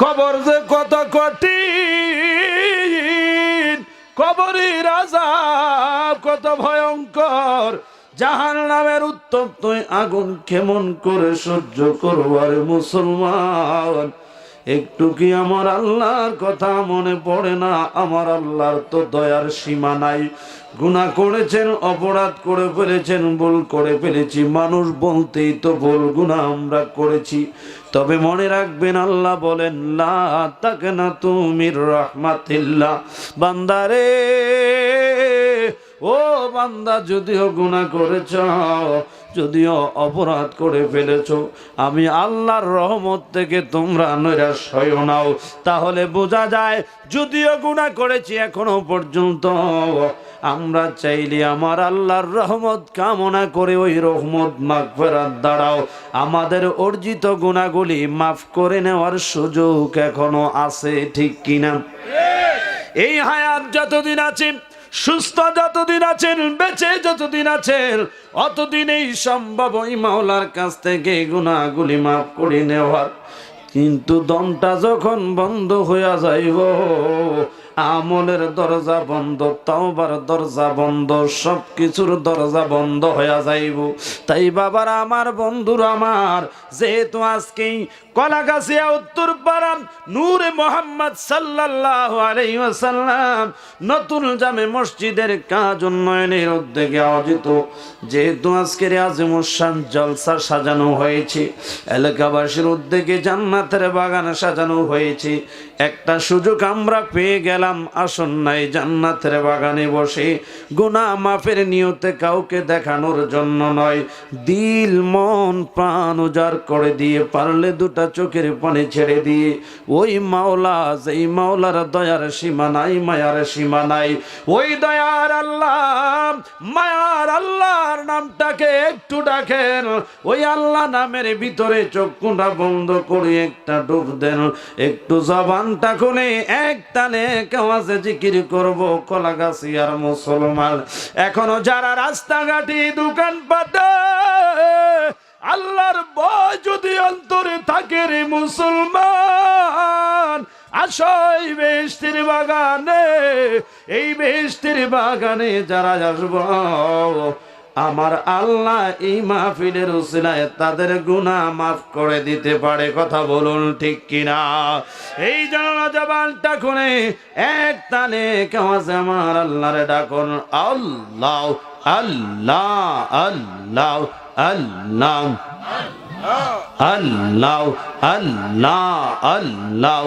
কবর যে কত কঠিন, কবরের আযাব কত ভয়ঙ্কর, জাহান্নামের উত্তপ্ত আগুন কেমন করে সহ্য করবার মুসলমান। একটু কি আমার আল্লাহর কথা মনে পড়ে না? আমার আল্লাহর তো দয়ার সীমা নাই। গুনাহ করেছেন, অপরাধ করে ফেলেছেন, ভুল করে ফেলেছি, মানুষ বলতেই তো ভুল, গুনাহ আমরা করেছি। তবে মনে রাখবেন, আল্লাহ বলেন লা তাকনাতু মির রাহমাতিল্লাহ। বান্দারে, ও বান্দা, যদিও গুনাহ করেছ, যদিও অপরাধ করে ফেলেছ, আমি আল্লাহর রহমত থেকে তোমরা নৈরাশ হইও নাও। তাহলে বোঝা যায়, যদিও গুনাহ করেছি এখনো পর্যন্ত আমরা চাইলে আমার আল্লাহর রহমত কামনা করে ওই রহমত মাগফিরাত দ্বারাও আমাদের অর্জিত গুনাহগুলি মাফ করে নেওয়ার সুযোগ এখনো আছে, ঠিক কিনা? এই হায়াত যতদিন আছে, সুস্থ যতদিন আছেন, বেঁচে যতদিন আছেন, অতদিনেই সম্ভব ওই মাওলার কাছ থেকে গুনাহগুলি মাফ করে নেওয়ার। কিন্তু দমটা যখন বন্ধ হইয়া যাইব, আমলের দরজা বন্ধ, তওবার দরজা বন্ধ, সব কিছুর দরজা বন্ধ হইয়া যাইব। তাই বাবারা আমার, বন্ধুরা আমার, যেহেতু আজকেই কলাগাছিয়া উত্তরপাড়া নূরে মোহাম্মদ সাল্লাল্লাহু আলাইহি ওয়াসাল্লাম নতুন জামে মসজিদের কাজ উন্নয়নের উদ্যোগে আয়োজিত, যেহেতু আজকের আজিমুশান জলসা সাজানো হয়েছে, এলাকাবাসীর উদ্যোগে জান্নাতের বাগান সাজানো হয়েছে, একটা সুযোগ আমরা পেয়ে গেলাম। আসুন নাই জান্নাতের বাগানে বসে গুনাহ মাফের নিয়তে কাউকে দেখানোর জন্য নয়, দিল মন প্রাণ উজাড় করে দিয়ে, পারলে দুটা চোখের পানি ছেড়ে দিয়ে ওই মাওলা, যেই মাওলার দয়ার সীমা নাই, মায়ার সীমা নাই, ওই দয়ার আল্লাহ, মায়ার আল্লাহর নামটাকে একটু ডাকেন। ওই আল্লাহ নামের ভিতরে চক্ষুটা বন্ধ করে একটা ডুব দেন, একটু জবানটা খুলে এক টানে আওয়াজে জিকির করব। কলাগাছিয়ার মুসলমান, এখনো যারা রাস্তাঘাটি দোকানপাটে আল্লাহর ভয় যদি অন্তরে থাকে রে মুসলমান, আসো এই বেহেশতের বাগানে। এই বেহেশতের বাগানে যারা আসবো, আমার আল্লাহ এই মাহফিলের উসিলায় তাদের গুনাহ মাফ করে দিতে পারে। কথা বলুন ঠিক কিনা? এই জন্য জবানটা খুলে এক টানে আওয়াজে আমার আল্লাহরে ডাকুন, আল্লাহ আল্লাহ আল্লাহ আল্লাহ আল্লাহ আল্লাহ আল্লাহ।